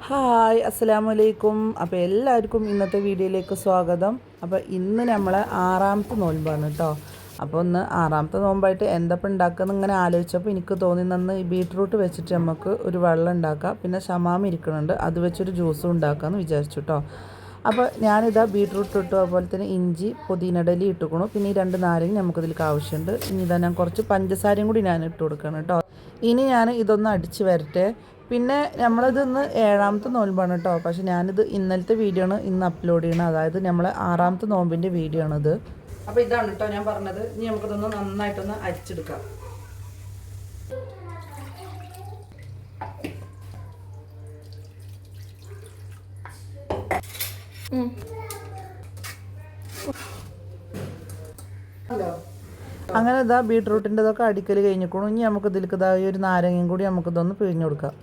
Hi അസ്സലാമു അലൈക്കും. അപ്പോൾ എല്ലാവർക്കും ഇന്നത്തെ വീഡിയോയിലേക്ക് സ്വാഗതം. അപ്പോൾ ഇന്ന് നമ്മൾ 6ാമത്തെ നോൻപാണ് കേട്ടോ. അപ്പോൾ ഒന്ന് 6ാമത്തെ നോമ്പായിട്ട് എന്തപ്പോൾ ഉണ്ടാക്കുന്നത് ഇങ്ങനെ ആലോചിച്ചപ്പോൾ എനിക്ക് തോന്നി നന്ന് ഈ ബീട്രൂട്ട് വെച്ചിട്ട് നമുക്ക് ഒരു വെള്ളം ഉണ്ടാക്കാം, പിന്നെ ഷമാമ ഇരിക്കുന്നുണ്ട് അത് വെച്ചൊരു ജ്യൂസും ഉണ്ടാക്കാമെന്ന് വിചാരിച്ചു കേട്ടോ. അപ്പോൾ ഞാനിതാ ബീട്രൂട്ട് ഇട്ടു, അതുപോലെ തന്നെ ഇഞ്ചി പുതിനടലി ഇട്ടുക്കണു, പിന്നെ ഈ 2 നാരങ്ങ നമുക്കിതിലേക്ക് ആവശ്യമുണ്ട്. ഇനി ഇതാ ഞാൻ കുറച്ച് പഞ്ചസാരയും കൂടി ഞാൻ ഇട്ട് കൊടുക്കണം കേട്ടോ. ഇനി ഞാൻ ഇതൊന്ന് അടിച്ച് വരട്ടെ. പിന്നെ നമ്മളിതൊന്ന് 7ാമത്തെ നോൻപാണ് കേട്ടോ. പക്ഷെ ഞാനിത് ഇന്നലത്തെ വീഡിയോ ആണ് ഇന്ന് അപ്ലോഡ് ചെയ്യണം, അതായത് നമ്മൾ 6ാമത്തെ നോമ്പിൻ്റെ വീഡിയോ ആണിത്. അപ്പോൾ ഇതാണ് കേട്ടോ ഞാൻ പറഞ്ഞത്. ഇനി നമുക്കിതൊന്ന് നന്നായിട്ടൊന്ന് അരിച്ചെടുക്കാം. അങ്ങനെ ഇതാ ബീട്രൂട്ടിൻ്റെതൊക്കെ അടിക്കൽ കഴിഞ്ഞിക്കണു. ഇനി നമുക്ക് ഇതിലേക്ക് ഇതാ ഈ ഒരു നാരങ്ങയും കൂടി നമുക്കിതൊന്ന് പിഴിഞ്ഞു കൊടുക്കാം.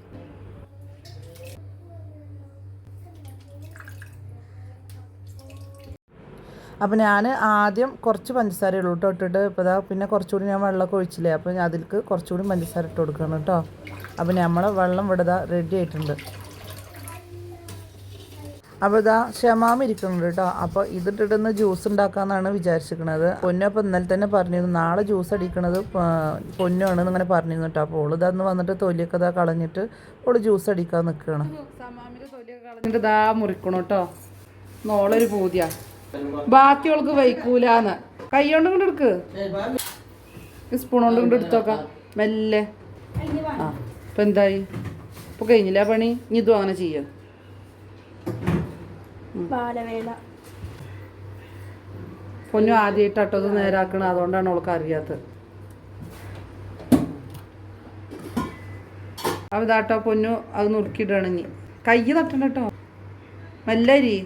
അപ്പോൾ ഞാൻ ആദ്യം കുറച്ച് പഞ്ചസാര ഉള്ളൂ കേട്ടോ ഇട്ടിട്ട്, ഇപ്പോൾ ഇതാ പിന്നെ കുറച്ചുകൂടി ഞാൻ വെള്ളമൊക്കെ ഒഴിച്ചില്ലേ, അപ്പോൾ അതിലേക്ക് കുറച്ചുകൂടി പഞ്ചസാര ഇട്ട് കൊടുക്കണം കേട്ടോ. അപ്പോൾ നമ്മളെ വെള്ളം ഇവിടെ ഇതാ റെഡി ആയിട്ടുണ്ട്. അപ്പോൾ ഇതാ ഷമാമ ഇരിക്കുന്നുണ്ട് കേട്ടോ. അപ്പോൾ ഇതിട്ടിട്ടൊന്ന് ജ്യൂസ് ഉണ്ടാക്കാമെന്നാണ് വിചാരിച്ചിരിക്കുന്നത്. പൊന്നപ്പോൾ ഇന്നലെ തന്നെ പറഞ്ഞിരുന്നു നാളെ ജ്യൂസ് അടിക്കണത് പൊന്നാണെന്ന് ഇങ്ങനെ പറഞ്ഞിരുന്നു കേട്ടോ. അപ്പോൾ ഓള് ഇതാന്ന് വന്നിട്ട് തൊലിയൊക്കെ ഇതാ കളഞ്ഞിട്ട് ഓള് ജ്യൂസ് അടിക്കാൻ നിൽക്കുകയാണ്. ഷമാമിൻ്റെ തൊലിയൊക്കെ കളഞ്ഞിട്ട് ഇതാ മുറിക്കണം കേട്ടോ. നോളൊരു പൂതിയാ, ബാക്കിയോൾക്ക് വയ്ക്കൂലാന്ന്. കൈ കൊണ്ട് കൊണ്ട് എടുക്ക്, സ്പൂൺ കൊണ്ട് കൊണ്ട് എടുത്തോക്കാം മെല്ലെ. ആ ഇപ്പം എന്തായി, ഇപ്പോൾ കഴിഞ്ഞില്ല പണി. ഇനി ഇതും അങ്ങനെ ചെയ്യാം. പൊന്നു ആദ്യമായിട്ടോ ഇത് നേരാക്കണം, അതുകൊണ്ടാണ് അവൾക്ക് അറിയാത്തത്. അപ്പോൾ ഇതാട്ടോ പൊന്നു അത് നുറുക്കിയിട്ടാണ്. ഇനി കൈ തട്ടണ്ട കേട്ടോ, മെല്ലരി.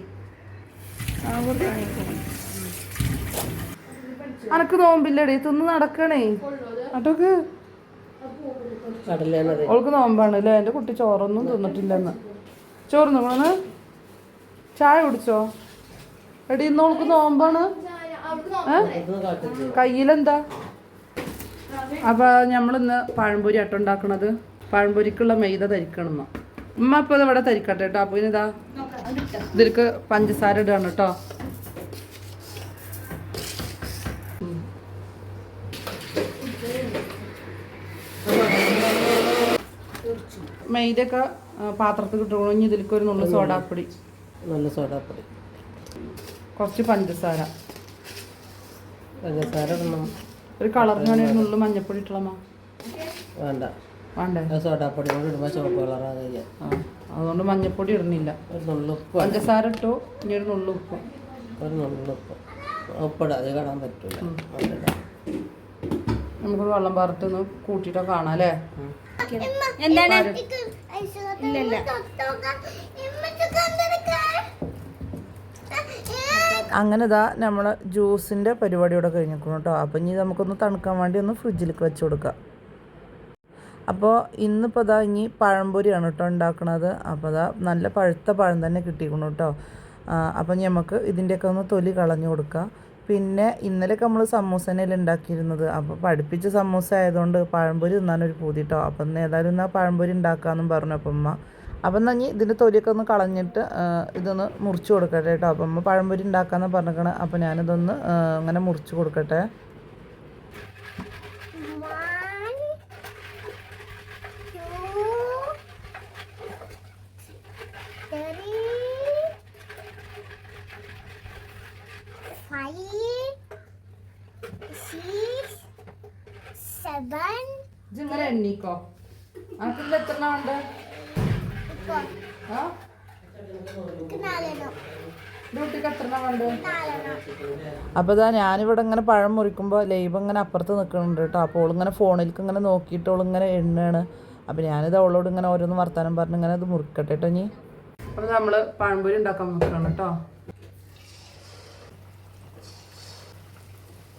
അനക്ക് നോമ്പില്ലടി, തിന്ന് നടക്കണേ അട്ടോക്ക്. അവൾക്ക് നോമ്പാണ് അല്ലേ? എൻ്റെ കുട്ടി ചോറൊന്നും തിന്നിട്ടില്ലെന്ന്. ചോറ് തിന്നോന്ന്, ചായ കുടിച്ചോ? എടി ഇന്ന് അവൾക്ക് നോമ്പാണ്. കയ്യിലെന്താ? അപ്പൊ നമ്മളിന്ന് പഴംപൊരി അട്ട ഉണ്ടാക്കണത്. പഴംപൊരിക്കുള്ള മൈദ തരിക്കണം ഉമ്മ. അപ്പോൾ ഇത് ഇവിടെ തരിക്കട്ടെ കേട്ടോ. അപ്പോൾ ഇനിതാ ഇതിലേക്ക് പഞ്ചസാര ഇടുകയാണ് കേട്ടോ. മൈദയൊക്കെ പാത്രത്തിൽ കിട്ടണം. ഇനി ഇതിലേക്ക് ഒരു നുള്ളു സോഡാപ്പൊടി, നല്ല സോഡാപ്പൊടി, കുറച്ച് പഞ്ചസാര ഇടണം. ഒരു കളറിന് വേണ്ടി ഒരു നുള്ളു മഞ്ഞപ്പൊടി ഇട്ടളമ്മ. വേണ്ട വേണ്ടേ? സോഡാപ്പൊടി കൊണ്ട് ഇടുമ്പോൾ ചുവപ്പ് കളറാതെ. അതുകൊണ്ട് മഞ്ഞപ്പൊടി ഇടുന്നില്ല. ഒരു നുള്ളുപ്പ് പഞ്ചസാര ഇട്ടു, ഇനി ഒരു നുള്ളുപ്പ്. ഒരു നുള്ളുപ്പ് ഉപ്പിടാതെ കാണാൻ പറ്റൂല. നമുക്ക് വെള്ളം പാർട്ടൊന്ന് കൂട്ടിയിട്ടോ കാണാം അല്ലേ? അങ്ങനെ ഇതാ നമ്മളെ ജ്യൂസിൻ്റെ പരിപാടിയോടെ കഴിഞ്ഞിരിക്കണം കേട്ടോ. അപ്പം ഇനി നമുക്കൊന്ന് തണുക്കാൻ വേണ്ടി ഒന്ന് ഫ്രിഡ്ജിലേക്ക് വെച്ച് കൊടുക്കാം. അപ്പോൾ ഇന്നിപ്പോൾ ഇതാ ഇനി പഴംപൊരിയാണ് കേട്ടോ ഉണ്ടാക്കണത്. അപ്പോൾ ഇതാ നല്ല പഴുത്ത പഴം തന്നെ കിട്ടിയിരിക്കണം കേട്ടോ. അപ്പം നമുക്ക് ഇതിൻ്റെയൊക്കെ ഒന്ന് തൊലി കളഞ്ഞു കൊടുക്കാം. പിന്നെ ഇന്നലെയൊക്കെ നമ്മൾ സമൂസേനെല്ലാം ഉണ്ടാക്കിയിരുന്നത്. അപ്പോൾ പഠിപ്പിച്ച സമൂസ ആയതുകൊണ്ട് പഴംപൊരി തിന്നാനൊരു പൂതി കേട്ടോ. അപ്പം ഇന്ന് ഏതായാലും എന്നാൽ പഴംപൊരി ഉണ്ടാക്കാമെന്നും പറഞ്ഞു അപ്പം അമ്മ. അപ്പം എന്നാൽ ഇനി ഇതിൻ്റെ തൊലിയൊക്കെ ഒന്ന് കളഞ്ഞിട്ട് ഇതൊന്ന് മുറിച്ച് കൊടുക്കട്ടെ കേട്ടോ. അപ്പം അമ്മ പഴംപൊരി ഉണ്ടാക്കാമെന്ന് പറഞ്ഞേക്കണം. അപ്പോൾ ഞാനിതൊന്ന് അങ്ങനെ മുറിച്ച് കൊടുക്കട്ടെ. ഇങ്ങനെ എണ്ണീക്കോ. അനക്കില്ല എത്ര ഉണ്ട്? അപ്പോൾ ഇതാ ഞാനിവിടെ ഇങ്ങനെ പഴം മുറിക്കുമ്പോൾ ലൈവ് ഇങ്ങനെ അപ്പുറത്ത് നിൽക്കുന്നുണ്ട് കേട്ടോ. അപ്പോൾ ഓളിങ്ങനെ ഫോണിലേക്ക് ഇങ്ങനെ നോക്കിയിട്ട് ഓളിങ്ങനെ എണ്ണയാണ്. അപ്പോൾ ഞാനിത് അവളോട് ഇങ്ങനെ ഓരോന്ന് വർത്താനം പറഞ്ഞ് ഇങ്ങനെ ഇത് മുറിക്കട്ടെ കേട്ടോ. ഇനി അപ്പോൾ നമ്മൾ പഴംപൊരി ഉണ്ടാക്കാൻ നോക്കണം കേട്ടോ.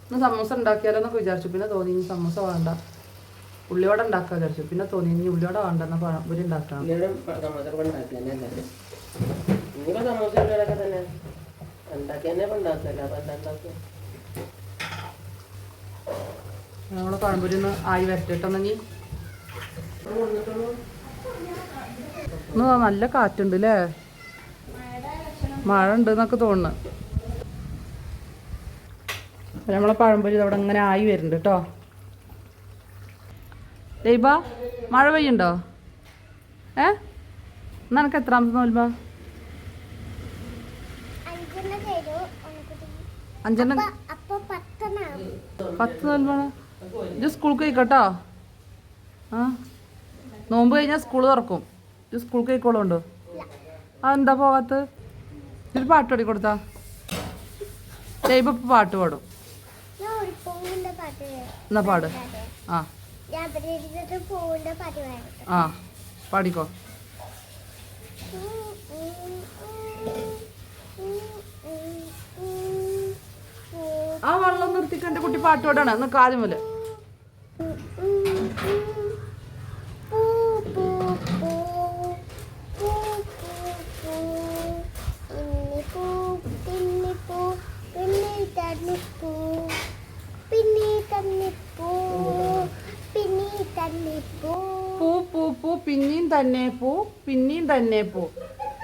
ഇന്ന് സമൂസ ഉണ്ടാക്കിയാലോന്നൊക്കെ വിചാരിച്ചു, പിന്നെ തോന്നി ഇനി സമൂസ വേണ്ട, ഉള്ളിവട ഉണ്ടാക്കാൻ വിചാരിച്ചു. പിന്നെ തോന്നി ഇനി ഉള്ളിവട വേണ്ടെന്ന പഴംപൊരി ഉണ്ടാക്കണം. നമ്മള് പഴംപൊരി ഒന്ന് ആയി വരട്ടിട്ടൊന്നെങ്കിൽ ഇന്ന് നല്ല കാറ്റുണ്ട് അല്ലേ? മഴ ഉണ്ട് എന്നൊക്കെ തോന്നുന്നു. നമ്മളെ പഴംപൊരി അവിടെ ഇങ്ങനെ ആയി വരുന്നുണ്ട് കേട്ടോ. ദൈവ മഴ പെയ്യുണ്ടോ? നിനക്ക് എത്രാമത്തെ നോൽബാ? 5 10 നോൽബാണ്. ഇത് സ്കൂൾക്ക് പോയിക്കോട്ടോ. ആ നോമ്പ് കഴിഞ്ഞാൽ സ്കൂൾ തുറക്കും. ഇത് സ്കൂൾക്ക് പോയിക്കോളുണ്ടോ? അതെന്താ പോകാത്ത? ഒരു പാട്ട് പാടി കൊടുത്താ ദൈവ പാട്ട് പാടും. എന്നാ പാട്. ആ ആ പാടിക്കോ. ആ വെള്ളം നിർത്തിക്ക് എൻ്റെ കുട്ടി പാട്ട് പാടാണ്. ഒന്ന് കാര്യം പോലെ പൂ പൂ പൂ പിന്നെയും തന്നെ പൂ പിന്നെയും തന്നെ പൂ.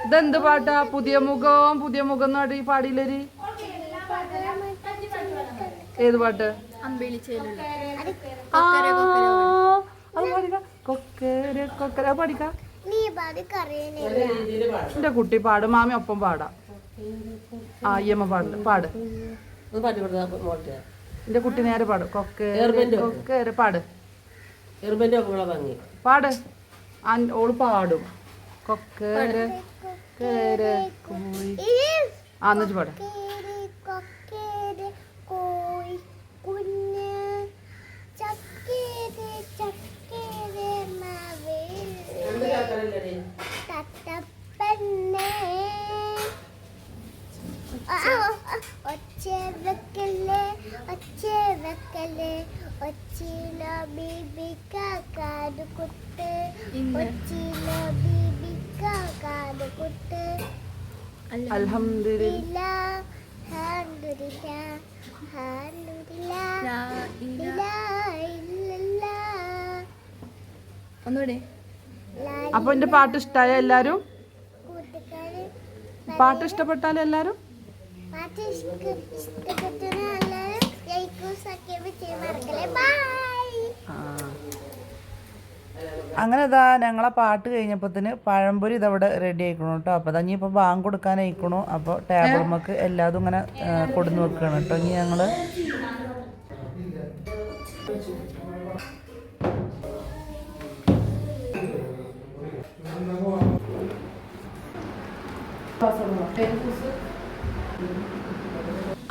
ഇതെന്ത് പാട്ടാ? പുതിയ മുഖം എന്ന് പാടിയില്ലര്. ഏത് പാട്ട്? അത് പാടിക്ക. കൊക്കര കൊക്കര പാടിക്ക. എന്റെ കുട്ടി പാടും. മാമി ഒപ്പം പാടാം. ആ അയ്യമ്മ പാട്. എന്റെ കുട്ടി നേരെ പാടും. കൊക്കര പാട്. പാട്. ഓള് പാടും. കൊക്കര കോഴി. ആ എന്നിട്ട് പാട്. അപ്പൊ എന്റെ പാട്ട് ഇഷ്ടായ എല്ലാരും? പാട്ട് ഇഷ്ടപ്പെട്ടാലും എല്ലാരും അങ്ങനെ ഇതാ ഞങ്ങളെ പാട്ട് കഴിഞ്ഞപ്പോഴത്തേന് പഴംപൊരി ഇതവിടെ റെഡി ആയിക്കണു കേട്ടോ. അപ്പോൾ ഇതാ ഇനിയിപ്പോൾ ബാങ്ക് കൊടുക്കാനായിക്കണു. അപ്പോൾ ടേബിൾ നമുക്ക് എല്ലാതും ഇങ്ങനെ കൊടുന്ന് വെക്കുകയാണ് കേട്ടോ. ഇനി ഞങ്ങൾ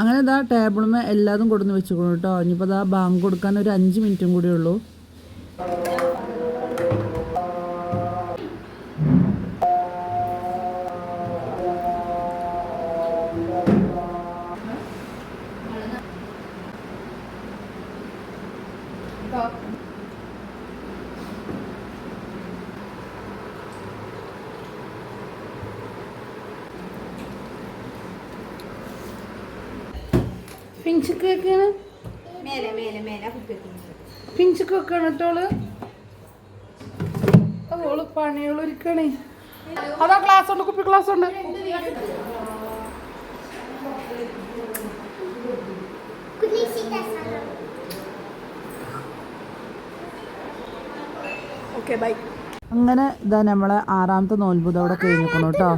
അങ്ങനെ ഇതാ ടേബിളുമേ എല്ലാതും കൊടുന്ന് വെച്ചുകൊള്ളു കേട്ടോ. ഇനിയിപ്പോൾ ഇതാ ബാങ്ക് കൊടുക്കാൻ ഒരു 5 മിനിറ്റും കൂടി ഉള്ളൂ. പിഞ്ചുക്കൊക്കെയാണ് പിഞ്ചുക്കൊക്കെയാണ് കേട്ടോള്. ഓള് പണികളൊരുക്കണേ. അതാ ക്ലാസ് ഉണ്ട്, കുപ്പി ക്ലാസ് ഉണ്ട്. അങ്ങനെ ഇതാ നമ്മളെ 6ാമത്തെ നോൽമ്പ് ഇതവിടെ കഴിഞ്ഞിരിക്കണം കേട്ടോ.